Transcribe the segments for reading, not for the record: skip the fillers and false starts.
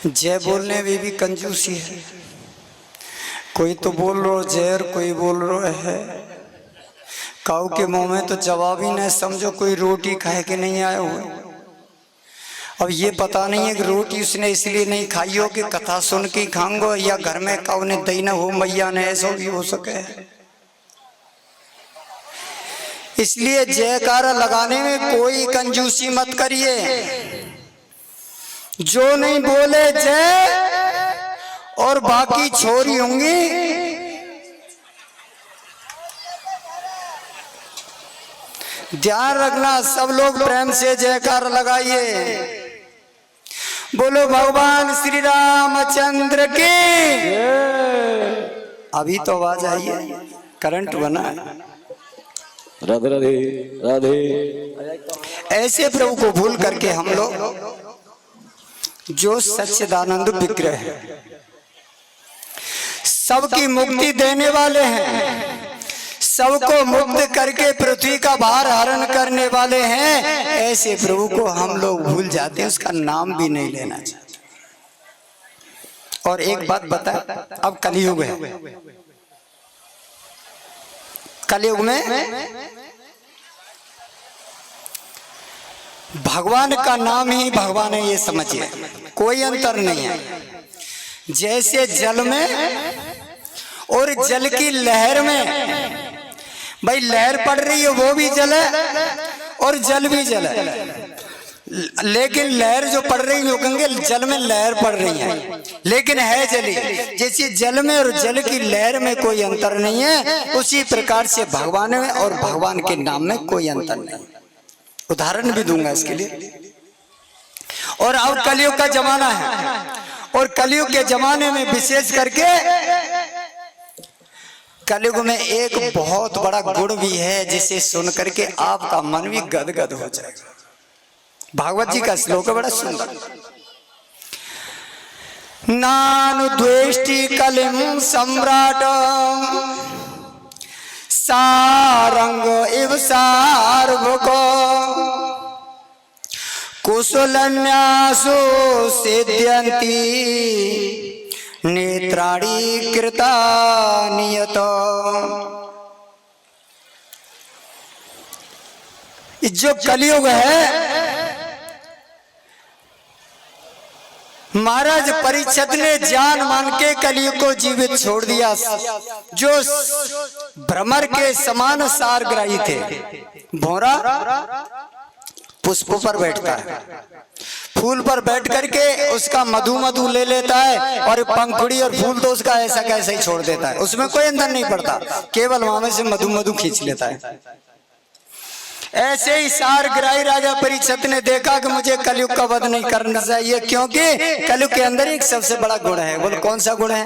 जय बोलने में भी कंजूसी है। कोई तो बोल रो जहर, कोई बोल रो है काऊ के मुंह में तो जवाब ही नहीं। समझो कोई रोटी खाए के नहीं आया हुआ। अब ये पता नहीं है कि रोटी उसने इसलिए नहीं खाई हो कि कथा सुन के खाऊंगो, या घर में काऊ ने दही न हो मैया ने, ऐसा भी हो सके। इसलिए जयकारा लगाने में कोई कंजूसी मत करिए। जो नहीं बोले जय और बाकी छोरी होंगी, ध्यान रखना। सब लोग प्रेम से जयकार लगाइए। बोलो भगवान श्री रामचंद्र की। अभी तो आवाज आई है, करंट बना है। राधे राधे राधे। ऐसे प्रभु को भूल करके हम लोग जो सच्चिदानंद विग्रह है, सबकी मुक्ति देने वाले हैं, सबको मुक्त करके पृथ्वी का भार हरण करने वाले हैं, ऐसे प्रभु को हम लोग भूल जाते हैं, उसका नाम भी नहीं लेना चाहते। और एक बात बता, अब कलयुग है, कलयुग में भगवान का नाम ही भगवान है, ये समझिए, कोई अंतर नहीं है। जैसे जल में और जल की लहर में, भाई लहर पड़ रही है वो भी जल है और जल भी जल है, लेकिन लहर जो पड़ रही है गंगे जल में लहर पड़ रही है, लेकिन है जली। जैसे जल में और जल की लहर में कोई अंतर नहीं है, उसी प्रकार से भगवान में और भगवान के नाम में कोई अंतर नहीं। उदाहरण भी दूंगा इसके लिए। और अब कलयुग का जमाना है, और कलयुग के जमाने में विशेष करके कलयुग में एक बहुत बड़ा गुण भी है, जिसे सुन करके आपका मन भी गदगद हो जाएगा। भागवत जी का श्लोक है बड़ा सुंदर। नानु द्वेष्टि कलिम सम्राट सारंग इव सार्वभौम कुशलन्यासो सिद्ध्यन्ति नेत्राणि कृता नियत। जो कलयुग है, महाराज परीक्षित ने जान मान के कलयुग को जीवित छोड़ दिया। जो भ्रमर के समान सारग्राही थे, भौरा पुष्प पर बैठता है, फूल पर बैठ करके उसका मधु मधु ले लेता है, और पंखुड़ी और फूल तो उसका ऐसा कैसा ही छोड़ देता है, उसमें कोई अंदर नहीं पड़ता, केवल वहां में से मधु मधु खींच लेता है। ऐसे ही सारग्राही राजा परीक्षित ने देखा कि मुझे कलयुग का वध नहीं करना चाहिए, क्योंकि कलयुग के अंदर एक सबसे बड़ा गुण है। बोलो कौन सा गुण है?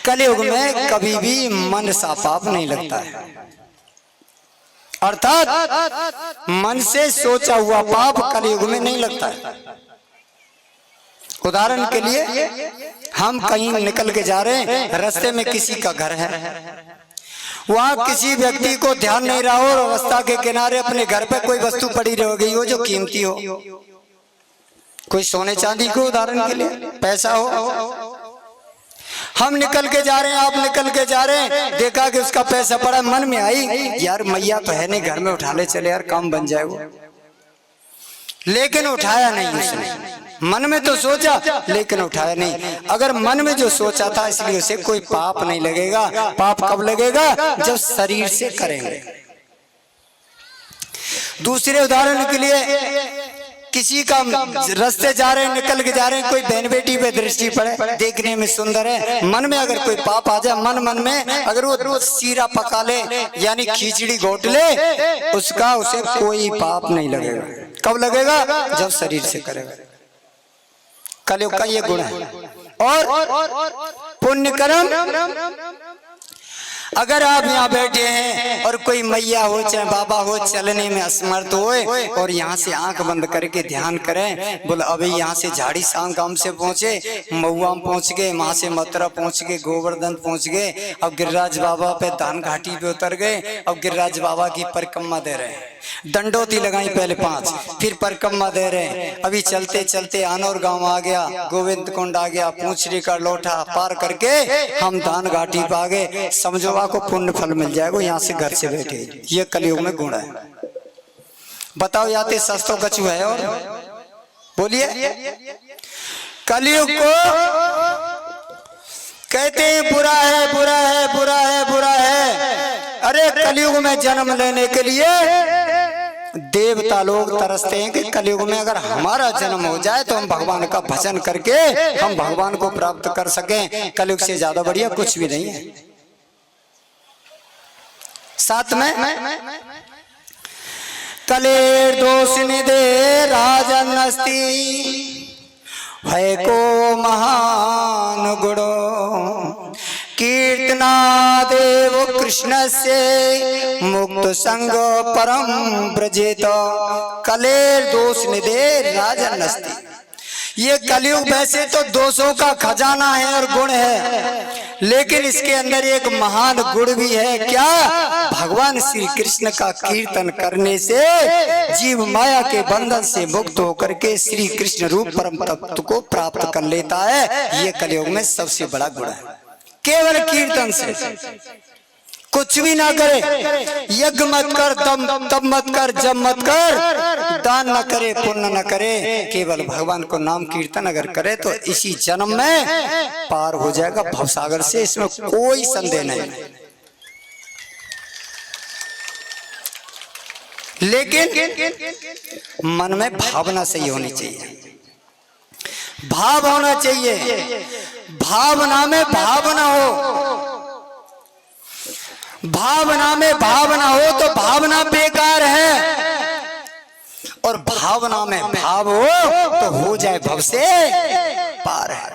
कलयुग में कभी भी मन सा पाप नहीं लगता है, अर्थात मन से सोचा हुआ पाप कलयुग में नहीं लगता है। उदाहरण के लिए, हम कहीं निकल के जा रहे हैं, रास्ते में किसी का घर है, वहां किसी व्यक्ति को ध्यान नहीं रहा हो, और रास्ता के किनारे अपने घर पे कोई वस्तु पड़ी रह गई हो जो कीमती हो, कोई सोने चांदी को, उदाहरण के लिए पैसा हो। हम निकल के जा रहे हैं, आप निकल के जा रहे हैं, देखा कि उसका पैसा पड़ा, मन में आई यार मैया तो है नहीं, घर में उठा ले चले यार, काम बन जाए वो, लेकिन उठाया नहीं उसने। मन में तो सोचा लेकिन उठाया नहीं। अगर मन में जो सोचा था, इसलिए उसे कोई पाप नहीं लगेगा। पाप कब लगेगा? जब शरीर से करेंगे। दूसरे उदाहरण के लिए, किसी का रास्ते जा रहे हैं, निकल के जा रहे हैं, कोई बहन बेटी पे दृष्टि पड़े, देखने में सुंदर है, मन में अगर कोई पाप आ जाए, मन में अगर वो सीरा पका ले यानी खिचड़ी घोट ले, उसका उसे कोई पाप नहीं लगेगा। कब लगेगा? जब शरीर से करेगा। कलयुग का ये गुण है। और पुण्य कर्म, अगर आप यहाँ बैठे हैं और कोई मैया हो चाहे बाबा हो, चलने में असमर्थ हो, और यहाँ से आंख बंद करके ध्यान करें, बोले अभी यहाँ से झाड़ी सांगाम से पहुंचे, महुआम पहुंच गए, वहां से मथुरा पहुंच गए, गोवर्धन पहुंच गए, अब गिरिराज बाबा पे दान घाटी पे उतर गए, अब गिरिराज बाबा की परिक्रमा दे रहे हैं। दंडोती लगाई पहले 5, फिर परिक्रमा दे रहे हैं। अभी चलते चलते आनौर गांव आ गया, गोविंद कुंड आ गया, पूंछरी का लोटा पार करके हम दान घाटी पे आ गए। समझो आपको पुण्य फल मिल जाएगा यहाँ से घर से बैठे। ये कलयुग में गुण है। बताओ याते सस्तो कछु है? और बोलिए, कलयुग को कहते हैं बुरा है, बुरा है, बुरा है, बुरा है। अरे कलयुग में जन्म लेने के लिए देवता लोग तरसते हैं कि कलयुग में अगर हमारा जन्म हो जाए तो हम भगवान का भजन करके हम भगवान को प्राप्त कर सकें। कलयुग से ज्यादा बढ़िया कुछ भी नहीं है। साथ में कलेर दोष निधे राजन अस्ति है को महान गुणो कीर्तना देव कृष्ण से मुक्त संग परम ब्रजेत। कलेर दोष निधे राजन अस्ति। ये कलयुग वैसे तो दोषों का खजाना है और गुण है, लेकिन इसके अंदर एक महान गुण भी है। क्या? भगवान श्री कृष्ण का कीर्तन करने से जीव माया के बंधन से मुक्त होकर के श्री कृष्ण रूप परम तत्व को प्राप्त कर लेता है। ये कलयुग में सबसे बड़ा गुण है। केवल कीर्तन से, कुछ भी ना करे, यज्ञ मत कर, तब मत कर, जब मत कर, दान न करे, पुण्य न करे, केवल भगवान को नाम कीर्तन अगर करे तो इसी जन्म में पार हो जाएगा भवसागर से। इसमें कोई संदेह नहीं। लेकिन मन में भावना सही होनी चाहिए, भाव होना चाहिए। भावना में भावना हो, भावना में भावना हो तो भावना बेकार है, और भावना में भाव हो तो हो जाए भव से पार है।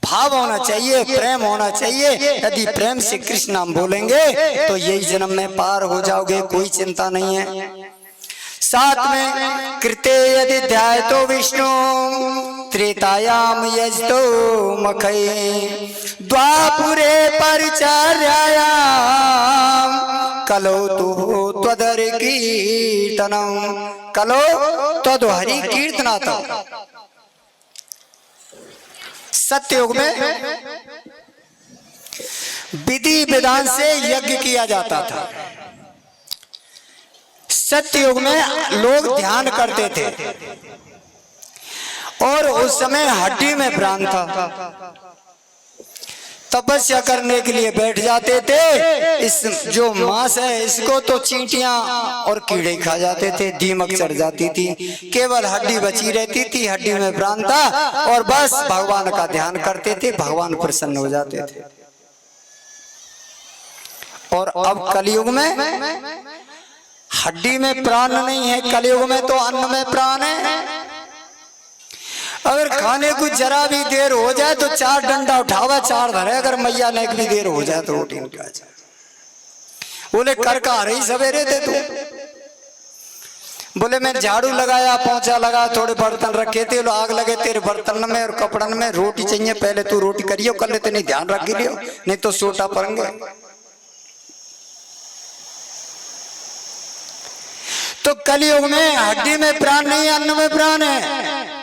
भाव होना चाहिए, प्रेम होना चाहिए। यदि प्रेम से कृष्ण नाम बोलेंगे तो यही जन्म में पार हो जाओगे, कोई चिंता नहीं है। साथ में कृते यदि ध्याय तो विष्णु त्रेतायाम यजतो मखै द्वापुरे परिचर्यायाम कलो तो त्वदर कीर्तनम। कलो त्वद हरि कीर्तनातम। सत्ययुग में विधि विधान से यज्ञ किया जाता था। सत्ययुग में लोग ध्यान करते थे और उस समय हड्डी में प्राण था। तपस्या करने के लिए बैठ जाते थे। इस जो मांस है इसको तो चींटियां और कीड़े खा जाते थे, दीमक चढ़ जाती थी। केवल हड्डी बची रहती थी, हड्डी में प्राण था, और बस भगवान का ध्यान करते थे, भगवान प्रसन्न हो जाते थे। और अब कलयुग में हड्डी में प्राण नहीं है, कलयुग में तो अन्न में प्राण है। अगर खाने को जरा भी देर हो जाए तो 4 डंडा उठावा 4 धरे, अगर मैया ने भी देर हो जाए तो रोटी निकल जाए। बोले कर का रही सवेरे थे तू? बोले मैं झाड़ू लगाया, पोंछा लगा, थोड़े बर्तन रखे थे, आग लगे तेरे बर्तन में और कपड़न में। रोटी चाहिए, पहले तू रोटी करियो, कर लेते नहीं, ध्यान रख लियो, नहीं तो सोटा पड़ेंगे। तो कलयुग में हड्डी में प्राण नहीं, अन्न में प्राण है।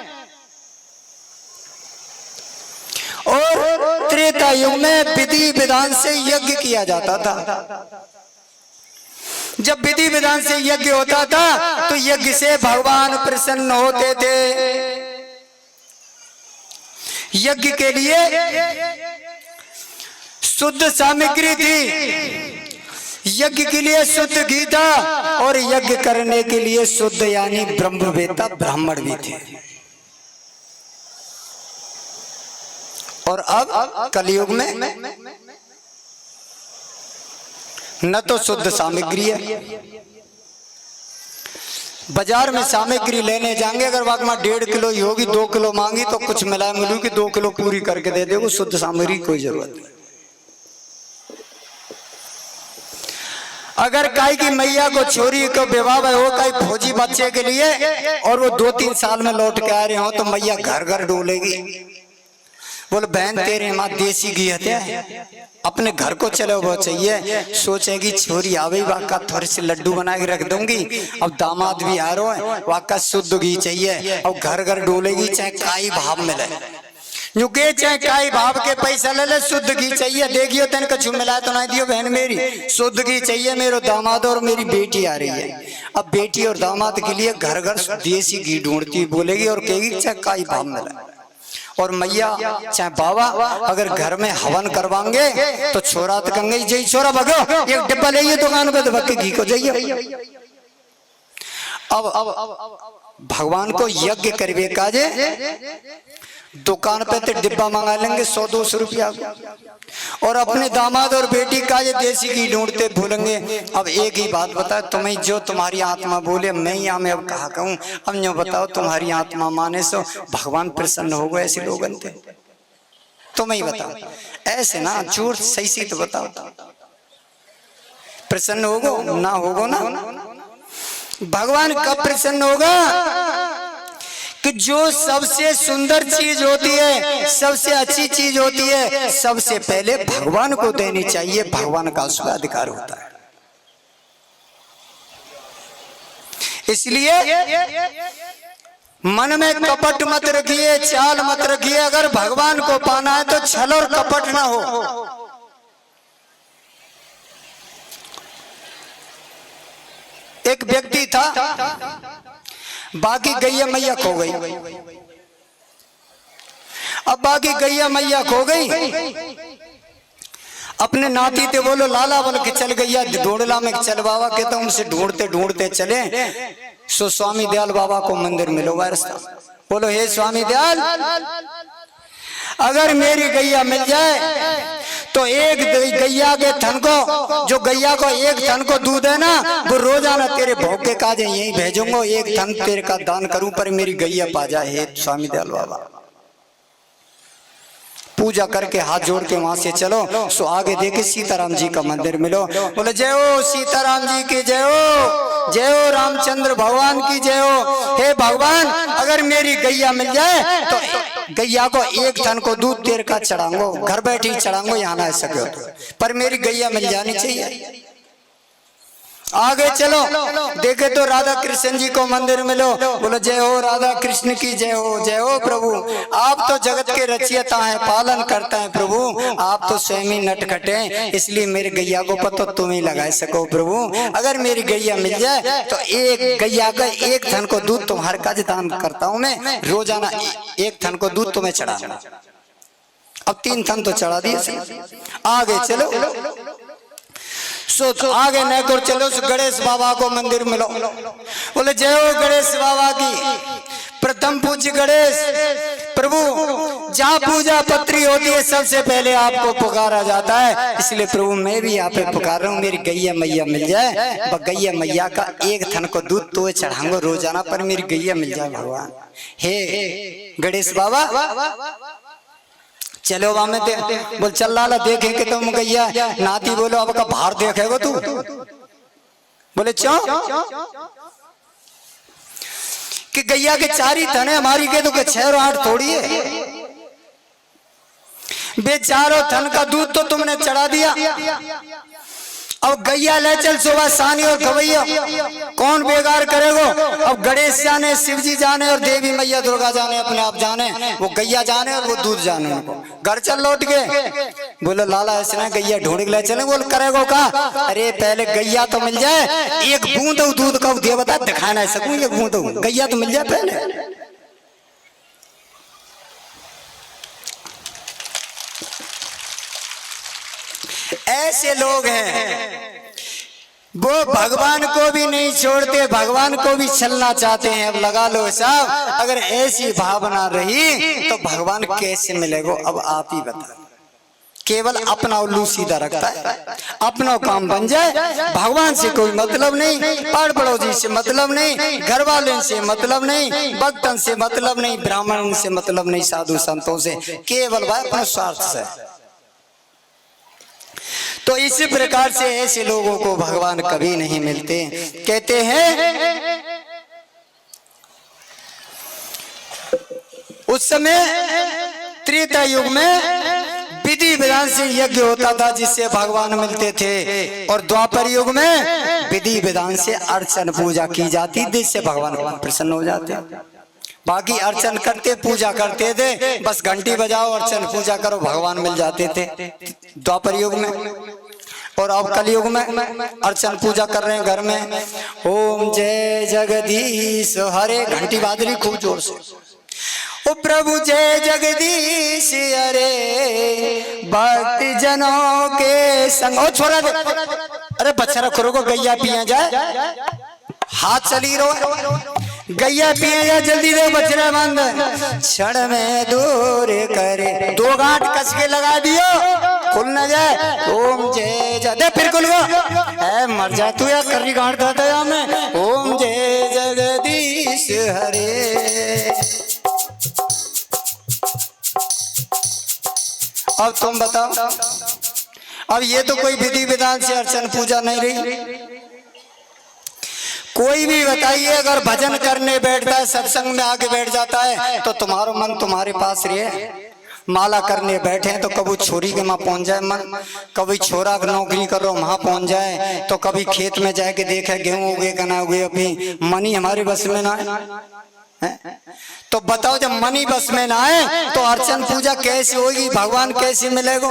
और त्रेता युग में विधि विधान से यज्ञ किया जाता था। जब विधि विधान से यज्ञ होता था तो यज्ञ से भगवान प्रसन्न होते थे। यज्ञ के लिए शुद्ध सामग्री थी, यज्ञ के लिए शुद्ध घी था, और यज्ञ करने के लिए शुद्ध यानी ब्रह्मवेत्ता ब्राह्मण भी थे। और अब कलयुग में न तो शुद्ध सामग्री है। बाजार में सामग्री लेने जाएंगे, अगर वाक में 1.5 किलो ही होगी, 2 किलो मांगी तो कुछ मिला मिलू कि 2 किलो पूरी करके दे देगा। शुद्ध सामग्री कोई जरूरत नहीं। अगर काई की मैया को छोरी को विवाह हो, काई फौजी बच्चे के लिए, और वो 2-3 साल में लौट के आ रहे हो तो मैया घर घर डोलेगी। बोले बहन तेरे माँ देसी घी है, अपने घर को चले वो चाहिए। सोचेगी छोरी आ गई वाका थोड़े से लड्डू बना के रख दूंगी, अब दामाद भी आ रहा है वाका शुद्ध घी चाहिए, अब घर घर डोलेगी चाहे काई भाव मिले, जो के चाहे काई भाव के पैसा ले ले, शुद्ध घी चाहिए। देखियो तेन कछु मिला तो ना दियो बहन मेरी, शुद्ध घी चाहिए, मेरे दामाद और मेरी बेटी आ रही है। अब बेटी और दामाद के लिए घर घर देसी घी ढूंढती बोलेगी और कहेगी चाहे काई भाव मिला। और मैया चाहे बाबा अगर घर में हवन करवाएंगे तो छोरा तो कंगे जई छोरा भगो एक डिब्बा ले दुकान पे दबा के घी को जाइए। अब भगवान को यज्ञ करवे काजे दुकान पे तो डिब्बा मंगा लेंगे 100-200 रुपया, और अपने दामाद और बेटी का ये देसी घी ढूंढते भूलेंगे। अब एक ही बात बताओ, तुम्हें जो तुम्हारी आत्मा बोले मैं यहाँ में अब कहा कहूँ, अब यो बताओ तुम्हारी आत्मा माने सो भगवान प्रसन्न हो गए ऐसे लोगन थे? तुम्हें ही बताओ, ऐसे ना झूठ सही से तो बताओ, प्रसन्न होगो ना होगो ना? भगवान कब प्रसन्न होगा कि जो सबसे सुंदर चीज होती है, सबसे अच्छी चीज होती है, सबसे पहले भगवान को देनी चाहिए, भगवान का उसका अधिकार होता है। इसलिए मन में कपट मत रखिए, चाल मत रखिए। अगर भगवान को पाना है तो छल और कपट ना हो। एक व्यक्ति था, बाकी गैया मैया खो गई। अब बाकी गैया मैया खो गई, अपने नाती थे बोलो लाला बोल के चल गैया ढूंढला में चल बाबा के, तो उनसे ढूंढते ढूंढते चले सो स्वामी दयाल बाबा को मंदिर मिलोगा रास्ता। बोलो हे स्वामी दयाल, अगर मेरी गैया मिल जाए तो एक गैया के थन को, जो गैया को एक थन को दूध है ना, वो रोजाना तेरे भोग के काजे यही भेजूंगा, एक थन तेरे का दान करूं पर मेरी गैया पा जाए। हे स्वामी दयाल बाबा, पूजा करके हाथ जोड़ के वहां से चलो सो आगे देखे सीताराम जी का मंदिर मिलो। बोले जय हो सीताराम जी की जय हो, जय हो रामचंद्र भगवान की जय हो। हे भगवान, अगर मेरी गैया मिल जाए तो गैया को एक थन को दूध तेरे का चढ़ाऊंगो, घर बैठी चढ़ाऊंगो, यहाँ ना सके पर मेरी गैया मिल जानी चाहिए। आगे चलो देखे तो राधा कृष्ण जी को मंदिर मिलो। बोलो जय हो राधा कृष्ण की जय हो, जय हो प्रभु, आप तो जगत के रचयिता हैं, पालन करते हैं प्रभु, आप तो स्वयं ही नटखटे हैं, इसलिए मेरी गैया को पता तुम ही लगा सको प्रभु। अगर मेरी गैया मिल जाए तो एक गैया का एक थन को दूध तुम्हारे का दान करता हूँ मैं, रोजाना एक थन को दूध तुम्हें चढ़ाना। अब 3 थन तो चढ़ा दिए। आगे चलो तो आगे नैकुर चलो गणेश बाबा को मंदिर मिलो। बोले जय हो गणेश बाबा की, प्रथम पूज्य गणेश प्रभु, जहाँ पूजा पत्री होती है सबसे पहले आपको पुकारा जाता है, इसलिए प्रभु मैं भी यहाँ पे पुकार रहा हूँ, मेरी गैया मैया मिल जाए। गैया मैया का एक थन को दूध तो चढ़ाऊंगा रोजाना, पर मेरी गैया मिल जाए भगवान। हे गणेश बाबा चलो वहां में बोल चल लाला देखेंगे तुम गैया। नाती बोलो अब का बाहर देखेगो तू? बोले क्यों? कि गैया के 4 ही थन है, हमारी के तो 6 और 8 थोड़ी है। बेचारों थन का दूध तो तुमने चढ़ा दिया, अब गैया ले चल सुबह सानी और खवैया, कौन बेकार करेगो? अब गणेश जाने, शिव जी जाने और देवी मैया दुर्गा जाने, अपने आप जाने, वो गैया जाने और वो दूध जाने। उनको घर चल लौट के। बोलो लाला ऐसे ना गैया ढूंढ के ले चले। बोल करेगो का? अरे पहले गैया तो मिल जाए, एक बूंद दूध का दे बता दिखा ना सकूं, एक बूंद गैया तो मिल जाए पहले। ऐसे लोग हैं वो भगवान को भी नहीं छोड़ते, भगवान को भी छलना चाहते हैं। अब लगा लो साहब, अगर ऐसी भावना रही तो भगवान कैसे मिलेगा? अब आप ही बताओ। केवल अपना उल्लू सीधा रखता है, अपना काम बन जाए, भगवान से कोई मतलब नहीं, पाड़ पड़ोसी से मतलब नहीं, घर वाले से मतलब नहीं, भक्तन से मतलब नहीं, ब्राह्मण से मतलब नहीं, साधु संतों से, केवल भाई अपने स्वार्थ से। तो इसी प्रकार से ऐसे लोगों को भगवान कभी नहीं मिलते। कहते हैं उस समय त्रेता युग में विधि विधान से यज्ञ होता था जिससे भगवान मिलते थे, और द्वापर युग में विधि विधान से अर्चन पूजा की जाती जिससे भगवान प्रसन्न हो जाते। बाकी अर्चन करते पूजा करते थे, बस घंटी बजाओ अर्चन पूजा करो भगवान मिल जाते थे द्वापर युग में। और अब कलयुग में अर्चन पूजा कर रहे हैं घर में, ओम जय जगदीश हरे, घंटी बादरी खूब जोर से, ओ प्रभु जय जगदीश हरे, भक्त जनों के संग। ओ छोरा दे, अरे बच्चा रखो को गैया पिया जाए, हाथ चली रो, गैया पिए जा जल्दी दे, बछड़ा बंद क्षण में दूर करे, 2 गांठ कस के लगा दियो खुल न जाए। ओम जय जय दे फिर खुल गो, मर जा तू या करी गांठ देता है हमें। ओम जय जगदीश हरे। अब तुम बताओ, अब ये तो कोई विधि विधान से अर्चन पूजा नहीं रही। कोई भी बताइए अगर भजन करने बैठता है, सत्संग में आके बैठ जाता है, तो तुम्हारा मन तुम्हारे पास रहे। माला करने बैठे हैं तो कभी छोरी के माँ पहुंच जाए मन, कभी छोरा नौकरी कर रहा वहां पहुंच जाए, तो कभी खेत में जाके देखे गेहूं उगे का ना उगे, अभी मनी हमारे बस में ना है। तो बताओ जब मनी बस में ना आए तो अर्चन पूजा कैसे होगी, भगवान कैसे मिलेगा?